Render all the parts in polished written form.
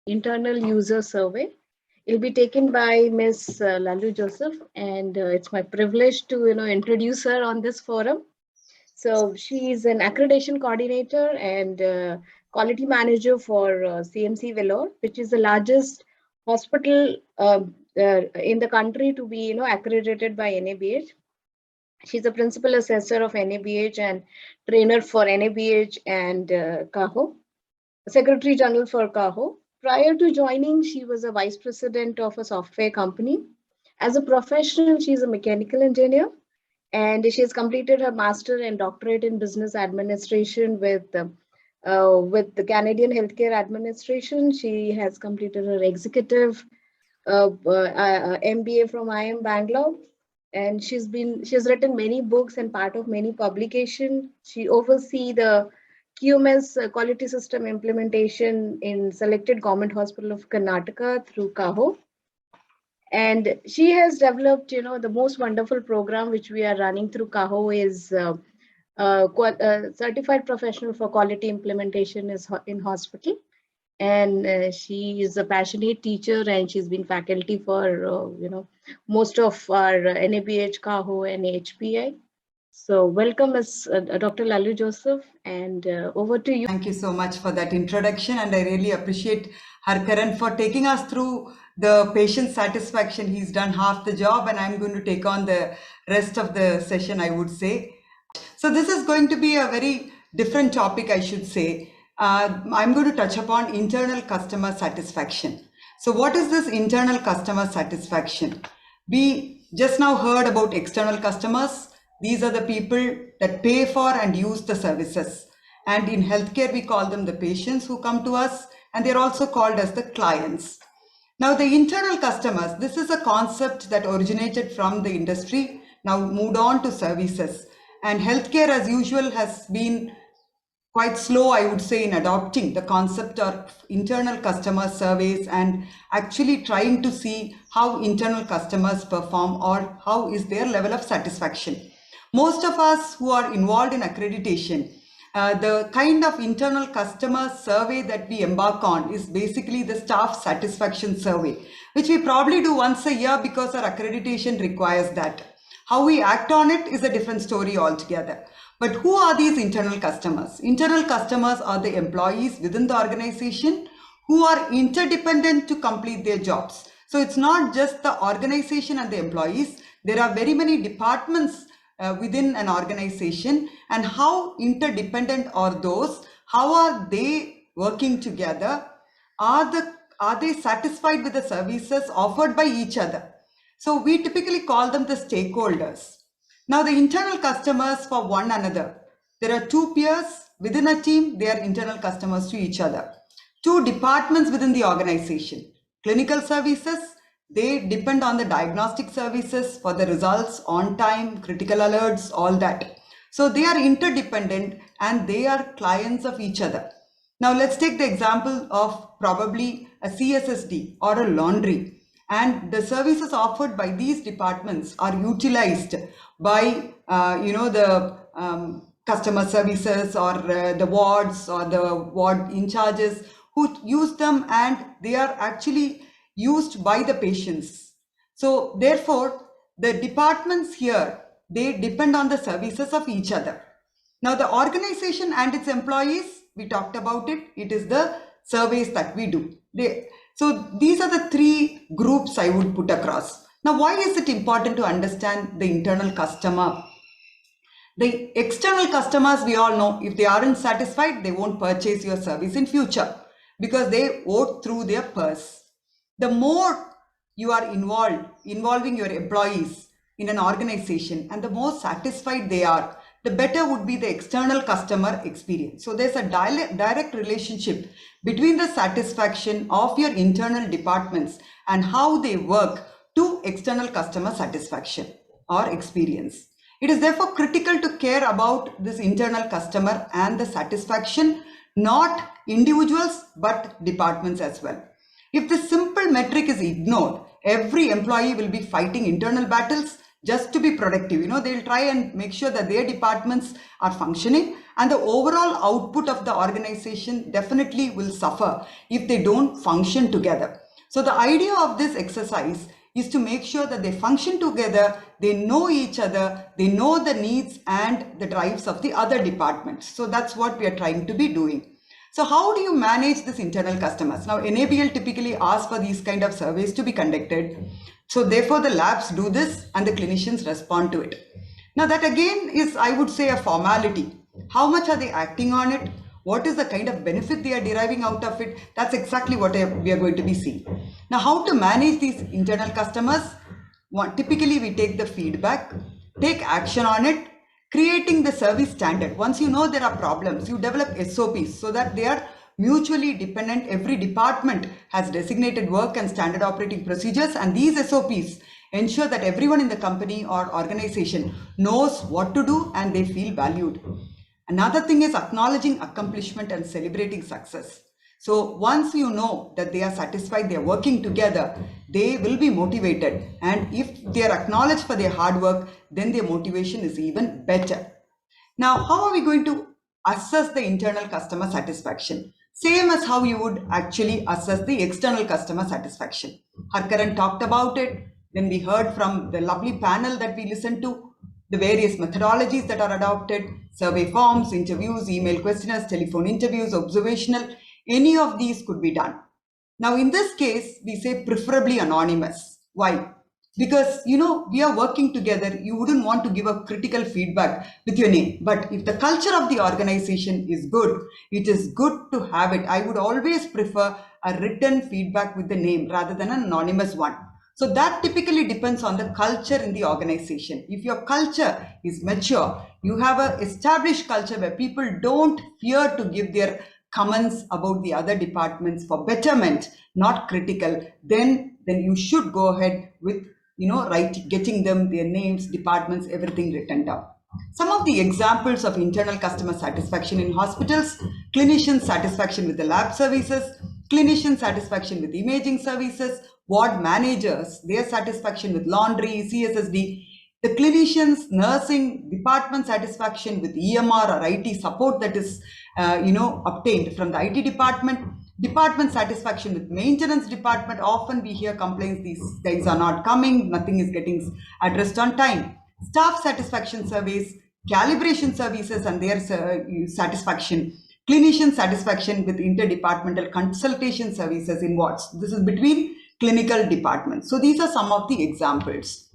internal user survey. It'll be taken by Ms. Lallu Joseph, and it's my privilege to introduce her on this forum. So she is an accreditation coordinator and quality manager for CMC Vellore, which is the largest hospital in the country to be accredited by NABH. She's a principal assessor of NABH and trainer for NABH and CAHO, Secretary General for CAHO. Prior to joining, she was a vice president of a software company. As a professional, she's a mechanical engineer, and she has completed her master and doctorate in business administration with the Canadian Healthcare Administration. She has completed her executive MBA from IIM Bangalore, and she has written many books and part of many publications. She oversees the QMS quality system implementation in selected government hospital of Karnataka through CAHO. And she has developed, the most wonderful program which we are running through CAHO is Certified Professional for Quality Implementation is in hospital. And she is a passionate teacher, and she's been faculty for, most of our NABH, CAHO, and HPI. So welcome, Ms. Dr. Lallu Joseph, and over to you. Thank you so much for that introduction, and I really appreciate Harkaran for taking us through the patient satisfaction. He's done half the job, and I'm going to take on the rest of the session, I would say. So this is going to be a very different topic, I should say. I'm going to touch upon internal customer satisfaction. So what is this internal customer satisfaction? We just now heard about external customers. These are the people that pay for and use the services. And in healthcare, we call them the patients who come to us, and they're also called as the clients. Now, the internal customers, this is a concept that originated from the industry, now moved on to services. And healthcare, as usual, has been quite slow, I would say, in adopting the concept of internal customer surveys and actually trying to see how internal customers perform or how is their level of satisfaction. Most of us who are involved in accreditation, the kind of internal customer survey that we embark on is basically the staff satisfaction survey, which we probably do once a year because our accreditation requires that. How we act on it is a different story altogether. But who are these internal customers? Internal customers are the employees within the organization who are interdependent to complete their jobs. So it's not just the organization and the employees. There are very many departments within an organization, and how interdependent are those? How are they working together? Are they satisfied with the services offered by each other? So we typically call them the stakeholders. Now, the internal customers for one another. There are two peers within a team. They are internal customers to each other. Two departments within the organization. Clinical services, they depend on the diagnostic services for the results on time, critical alerts, all that. So they are interdependent and they are clients of each other. Now, let's take the example of probably a CSSD or a laundry. And the services offered by these departments are utilized by, the customer services or the wards or the ward in charges who use them, and they are actually used by the patients. So therefore, the departments here, they depend on the services of each other. Now, the organization and its employees, we talked about it. It is the surveys that we do. So these are the three groups I would put across. Now, why is it important to understand the internal customer? The external customers, we all know, if they aren't satisfied, they won't purchase your service in future because they vote through their purse. The more you are involving your employees in an organization and the more satisfied they are, the better would be the external customer experience. So there's a direct relationship between the satisfaction of your internal departments and how they work to external customer satisfaction or experience. It is therefore critical to care about this internal customer and the satisfaction, not individuals, but departments as well. If the simple metric is ignored, every employee will be fighting internal battles just to be productive. They'll try and make sure that their departments are functioning, and the overall output of the organization definitely will suffer if they don't function together. So the idea of this exercise is to make sure that they function together, they know each other, they know the needs and the drives of the other departments. So that's what we are trying to be doing. So how do you manage this internal customers? Now, NABL typically asks for these kind of surveys to be conducted. So therefore, the labs do this and the clinicians respond to it. Now, that again is, I would say, a formality. How much are they acting on it? What is the kind of benefit they are deriving out of it? That's exactly what we are going to be seeing. Now, how to manage these internal customers? Typically, we take the feedback, take action on it, creating the service standard. Once you know there are problems, you develop SOPs so that they are mutually dependent. Every department has designated work and standard operating procedures, and these SOPs ensure that everyone in the company or organization knows what to do and they feel valued. Another thing is acknowledging accomplishment and celebrating success. So once you know that they are satisfied, they are working together, they will be motivated. And if they are acknowledged for their hard work, then their motivation is even better. Now, how are we going to assess the internal customer satisfaction? Same as how you would actually assess the external customer satisfaction. Harkaran talked about it. Then we heard from the lovely panel that we listened to, the various methodologies that are adopted, survey forms, interviews, email questionnaires, telephone interviews, observational. Any of these could be done. Now, in this case, we say preferably anonymous. Why? Because, we are working together. You wouldn't want to give a critical feedback with your name. But if the culture of the organization is good, it is good to have it. I would always prefer a written feedback with the name rather than an anonymous one. So that typically depends on the culture in the organization. If your culture is mature, you have an established culture where people don't fear to give their comments about the other departments for betterment, not critical, then you should go ahead with, getting them their names, departments, everything written down. Some of the examples of internal customer satisfaction in hospitals: clinician satisfaction with the lab services, clinician satisfaction with imaging services, ward managers, their satisfaction with laundry, CSSD, the clinicians, nursing department satisfaction with EMR or IT support that is, obtained from the IT department, department satisfaction with maintenance department. Often we hear complaints, these guys are not coming, nothing is getting addressed on time. Staff satisfaction surveys, calibration services and their satisfaction, clinician satisfaction with interdepartmental consultation services in wards. This is between clinical departments. So these are some of the examples.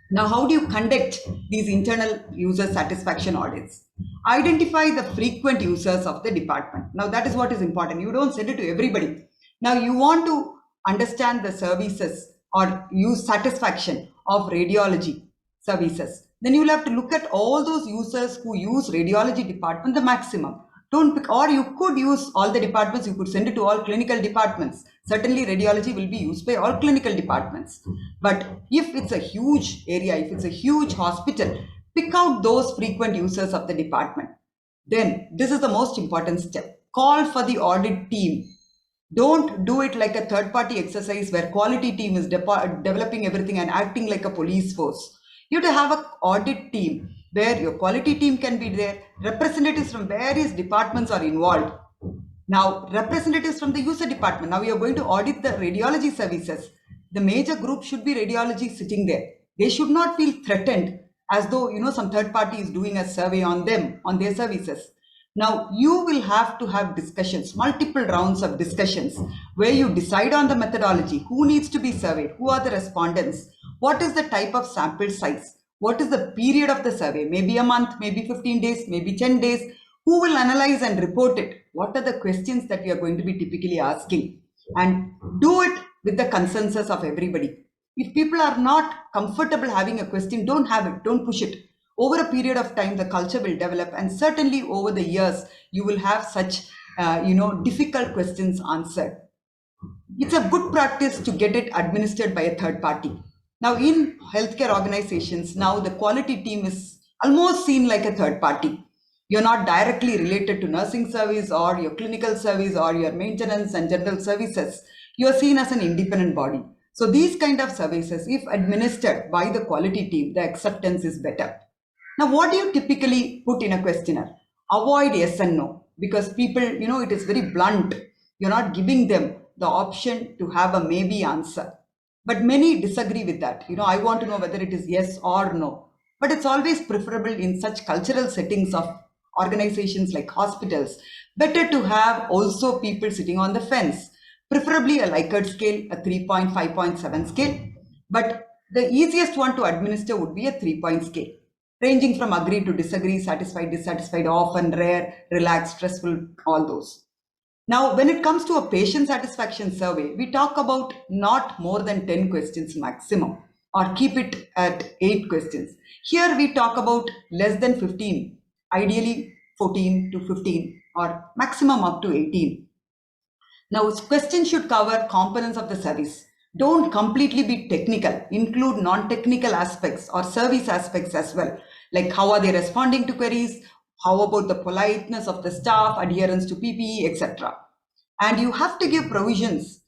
Now, how do you conduct these internal user satisfaction audits? Identify the frequent users of the department. Now, that is what is important. You don't send it to everybody. Now, you want to understand the services or use satisfaction of radiology services. Then you will have to look at all those users who use radiology department the maximum. Don't pick, or you could use all the departments. You could send it to all clinical departments. Certainly radiology will be used by all clinical departments. But if it's a huge area, if it's a huge hospital, pick out those frequent users of the department. Then this is the most important step. Call for the audit team. Don't do it like a third-party exercise where quality team is developing everything and acting like a police force. You have to have an audit team where your quality team can be there. Representatives from various departments are involved. Now, representatives from the user department. Now, we are going to audit the radiology services. The major group should be radiology sitting there. They should not feel threatened as though, some third party is doing a survey on them, on their services. Now, you will have to have discussions, multiple rounds of discussions, where you decide on the methodology, who needs to be surveyed, who are the respondents, what is the type of sample size, what is the period of the survey, maybe a month, maybe 15 days, maybe 10 days, who will analyze and report it, what are the questions that we are going to be typically asking, and do it with the consensus of everybody. If people are not comfortable having a question, don't have it, don't push it. Over a period of time, the culture will develop, and certainly over the years, you will have such, difficult questions answered. It's a good practice to get it administered by a third party. Now, in healthcare organizations, now the quality team is almost seen like a third party. You're not directly related to nursing service or your clinical service or your maintenance and general services. You're seen as an independent body. So these kind of services, if administered by the quality team, the acceptance is better. Now, what do you typically put in a questionnaire? Avoid yes and no, because people, it is very blunt. You're not giving them the option to have a maybe answer. But many disagree with that. I want to know whether it is yes or no. But it's always preferable in such cultural settings of organizations like hospitals, better to have also people sitting on the fence, preferably a Likert scale, a 3-point, 5.7 scale. But the easiest one to administer would be a 3-point scale, ranging from agree to disagree, satisfied, dissatisfied, often, rare, relaxed, stressful, all those. Now, when it comes to a patient satisfaction survey, we talk about not more than 10 questions maximum, or keep it at 8 questions. Here we talk about less than 15, ideally 14 to 15, or maximum up to 18. Now, questions should cover components of the service. Don't completely be technical. Include non-technical aspects or service aspects as well, like how are they responding to queries, how about the politeness of the staff, adherence to PPE, etc. And you have to give provisions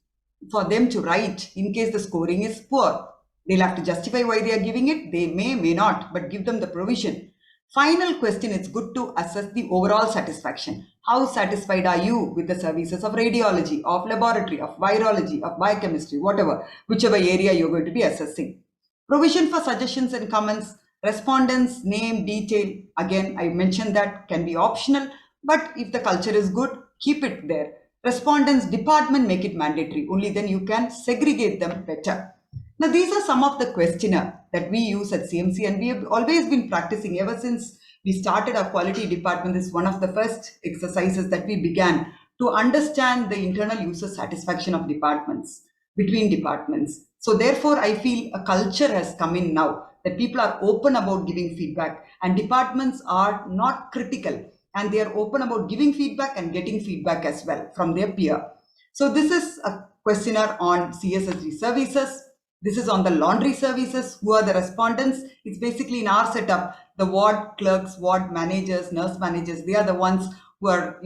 for them to write in case the scoring is poor. They'll have to justify why they are giving it. They may not, but give them the provision. Final question, it's good to assess the overall satisfaction. How satisfied are you with the services of radiology, of laboratory, of virology, of biochemistry, whatever, whichever area you're going to be assessing. Provision for suggestions and comments, respondents, name, detail. Again, I mentioned that can be optional, but if the culture is good, keep it there. Respondents, department, make it mandatory. Only then you can segregate them better. Now, these are some of the questionnaire that we use at CMC, and we have always been practicing ever since we started our quality department. This is one of the first exercises that we began to understand the internal user satisfaction of departments, between departments. So therefore, I feel a culture has come in now that people are open about giving feedback, and departments are not critical, and they are open about giving feedback and getting feedback as well from their peer. So this is a questionnaire on CSSD services. This is on the laundry services. Who are the respondents? It's basically in our setup, the ward clerks, ward managers, nurse managers, they are the ones who are,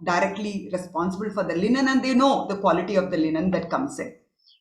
directly responsible for the linen, and they know the quality of the linen that comes in.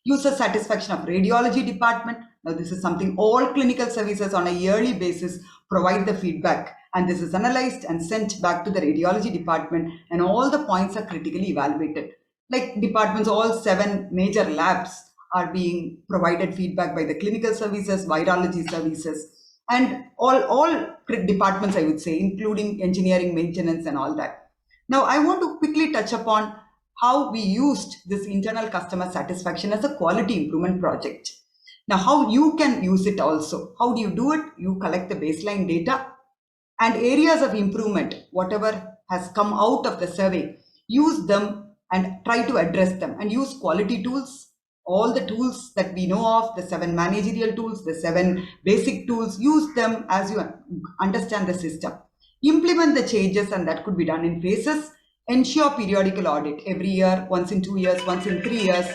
User satisfaction of radiology department. Now, this is something all clinical services on a yearly basis provide the feedback, and this is analyzed and sent back to the radiology department, and all the points are critically evaluated. Like departments, all 7 major labs are being provided feedback by the clinical services, virology services, and all departments, I would say, including engineering, maintenance, and all that. Now, I want to quickly touch upon how we used this internal customer satisfaction as a quality improvement project. Now, how you can use it also. How do you do it? You collect the baseline data and areas of improvement, whatever has come out of the survey, use them and try to address them, and use quality tools. All the tools that we know of, the 7 managerial tools, the 7 basic tools, use them as you understand the system. Implement the changes, and that could be done in phases. Ensure periodical audit every year, once in 2 years, once in 3 years,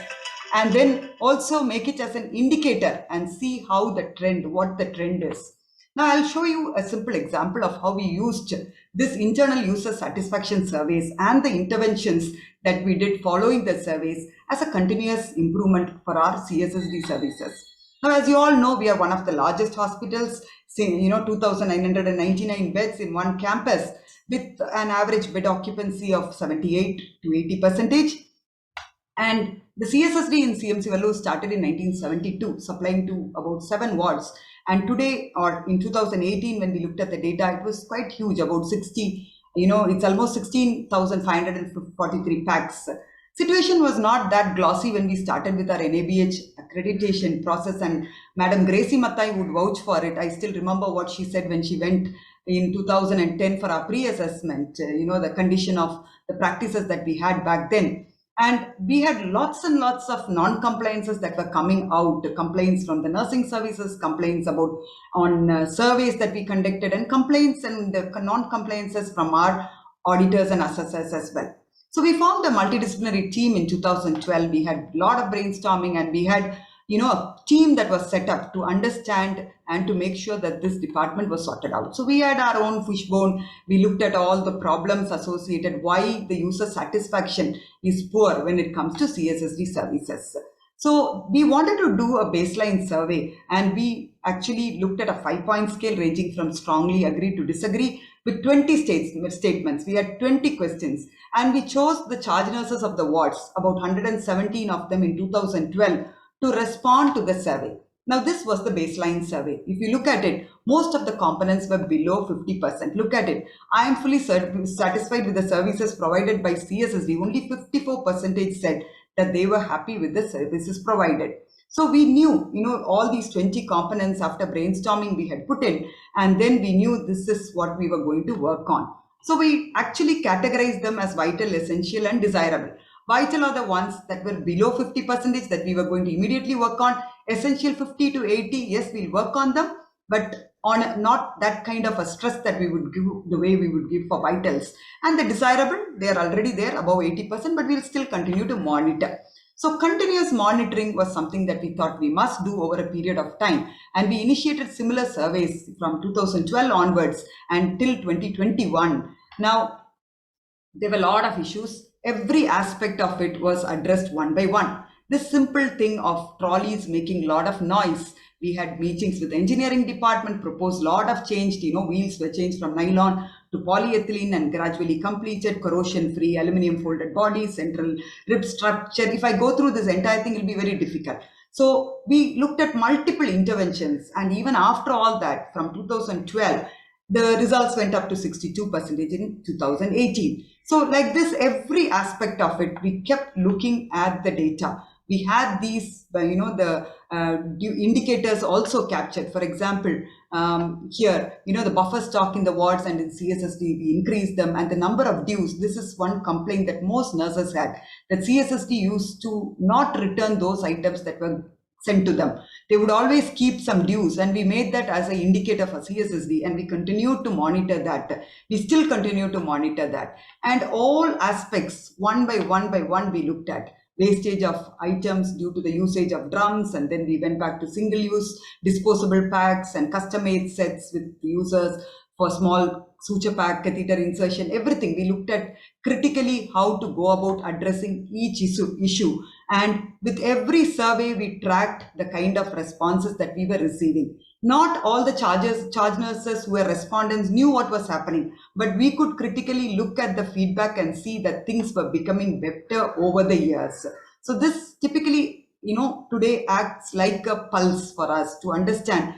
and then also make it as an indicator and see how the trend, what the trend is. Now, I'll show you a simple example of how we used this internal user satisfaction surveys and the interventions that we did following the surveys as a continuous improvement for our CSSD services. Now, as you all know, we are one of the largest hospitals, 2,999 beds in one campus with an average bed occupancy of 78 to 80%. And the CSSD in CMC Lallu started in 1972, supplying to about 7 wards. And today, or in 2018, when we looked at the data, it was quite huge, about 60, it's almost 16,543 packs. Situation was not that glossy when we started with our NABH accreditation process, and Madam Gracie Mathai would vouch for it. I still remember what she said when she went in 2010 for our pre-assessment, the condition of the practices that we had back then. And we had lots and lots of non-compliances that were coming out, complaints from the nursing services, complaints about on surveys that we conducted, and complaints and non-compliances from our auditors and assessors as well. So we formed a multidisciplinary team in 2012. We had a lot of brainstorming, and we had a team that was set up to understand and to make sure that this department was sorted out. So we had our own fishbone. We looked at all the problems associated, why the user satisfaction is poor when it comes to CSSD services. So we wanted to do a baseline survey, and we actually looked at a 5-point scale ranging from strongly agree to disagree with 20 statements. We had 20 questions, and we chose the charge nurses of the wards, about 117 of them in 2012, to respond to the survey. Now, this was the baseline survey. If you look at it, most of the components were below 50%. Look at it. I am fully satisfied with the services provided by CSSD. Only 54% said that they were happy with the services provided. So we knew, all these 20 components after brainstorming we had put in, and then we knew this is what we were going to work on. So we actually categorized them as vital, essential, and desirable. Vital are the ones that were below 50% that we were going to immediately work on. Essential 50 to 80, yes, we'll work on them, but on not that kind of a stress that we would give the way we would give for vitals. And the desirable, they are already there above 80%, but we'll still continue to monitor. So continuous monitoring was something that we thought we must do over a period of time. And we initiated similar surveys from 2012 onwards until 2021. Now, there were a lot of issues. Every aspect of it was addressed one by one. This simple thing of trolleys making a lot of noise. We had meetings with the engineering department, proposed a lot of change. Wheels were changed from nylon to polyethylene and gradually completed corrosion-free aluminum folded body, central rib structure. If I go through this entire thing, it will be very difficult. So we looked at multiple interventions, and even after all that, from 2012, the results went up to 62% in 2018. So like this, every aspect of it, we kept looking at the data. We had these, the indicators also captured. For example, here, the buffer stock in the wards and in CSSD, we increased them, and the number of dues. This is one complaint that most nurses had, that CSSD used to not return those items that were sent to them. They would always keep some dues, and we made that as an indicator for CSSD, and we continued to monitor that. We still continue to monitor that. And all aspects, one by one, we looked at. Wastage of items due to the usage of drums, and then we went back to single-use disposable packs and custom-made sets with users for small suture pack, catheter insertion, everything. We looked at critically how to go about addressing each issue. And with every survey, we tracked the kind of responses that we were receiving. Not all the charge nurses who were respondents knew what was happening, but we could critically look at the feedback and see that things were becoming better over the years. So this typically, today acts like a pulse for us to understand,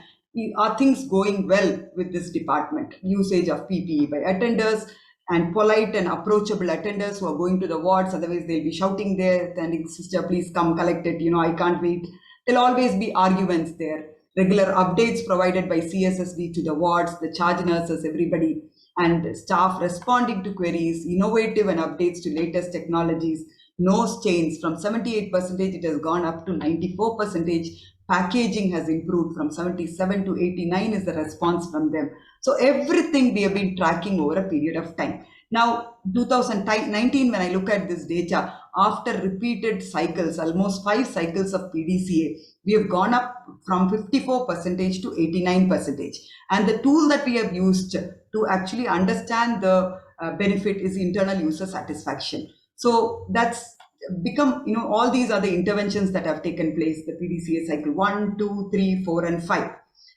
are things going well with this department? Usage of PPE by attenders, and polite and approachable attenders who are going to the wards, otherwise they'll be shouting there, telling, sister, please come collect it, I can't wait. There'll always be arguments there. Regular updates provided by CSSB to the wards, the charge nurses, everybody, and staff responding to queries, innovative and updates to latest technologies. Nose chains from 78%, it has gone up to 94%. Packaging has improved from 77 to 89 is the response from them. So everything we have been tracking over a period of time. Now, 2019, when I look at this data, after repeated cycles, almost 5 cycles of PDCA, we have gone up from 54% to 89%. And the tool that we have used to actually understand the benefit is internal user satisfaction. So that's become, all these are the interventions that have taken place, the PDCA cycle 1, 2, 3, 4, and 5.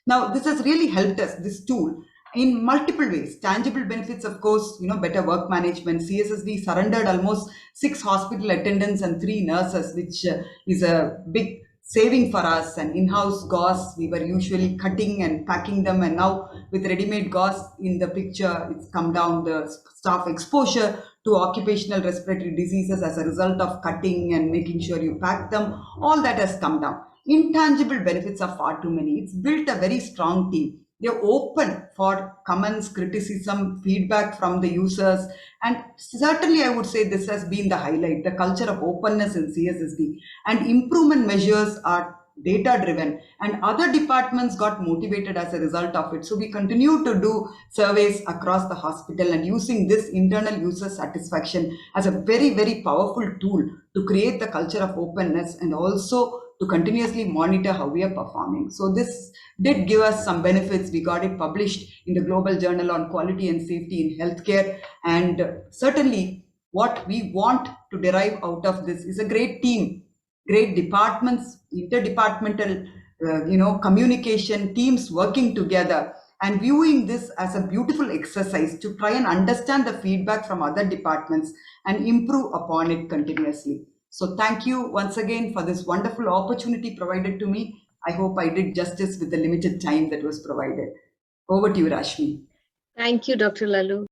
Now, this has really helped us, this tool, in multiple ways. Tangible benefits, of course, better work management. CSSD surrendered almost 6 hospital attendants and 3 nurses, which is a big saving for us. And in-house gauze, we were usually cutting and packing them, and now with ready-made gauze in the picture, it's come down. The staff exposure to occupational respiratory diseases as a result of cutting and making sure you pack them, all that has come down. Intangible benefits are far too many. It's built a very strong team. They're open for comments, criticism, feedback from the users. And certainly I would say this has been the highlight, the culture of openness in CSSD. And improvement measures are data driven, and other departments got motivated as a result of it. So we continue to do surveys across the hospital and using this internal user satisfaction as a very, very powerful tool to create the culture of openness and also to continuously monitor how we are performing. So this did give us some benefits. We got it published in the Global Journal on Quality and Safety in Healthcare. And certainly what we want to derive out of this is a great team, great departments, interdepartmental, communication, teams working together, and viewing this as a beautiful exercise to try and understand the feedback from other departments and improve upon it continuously. So thank you once again for this wonderful opportunity provided to me. I hope I did justice with the limited time that was provided. Over to you, Rashmi. Thank you, Dr. Lallu.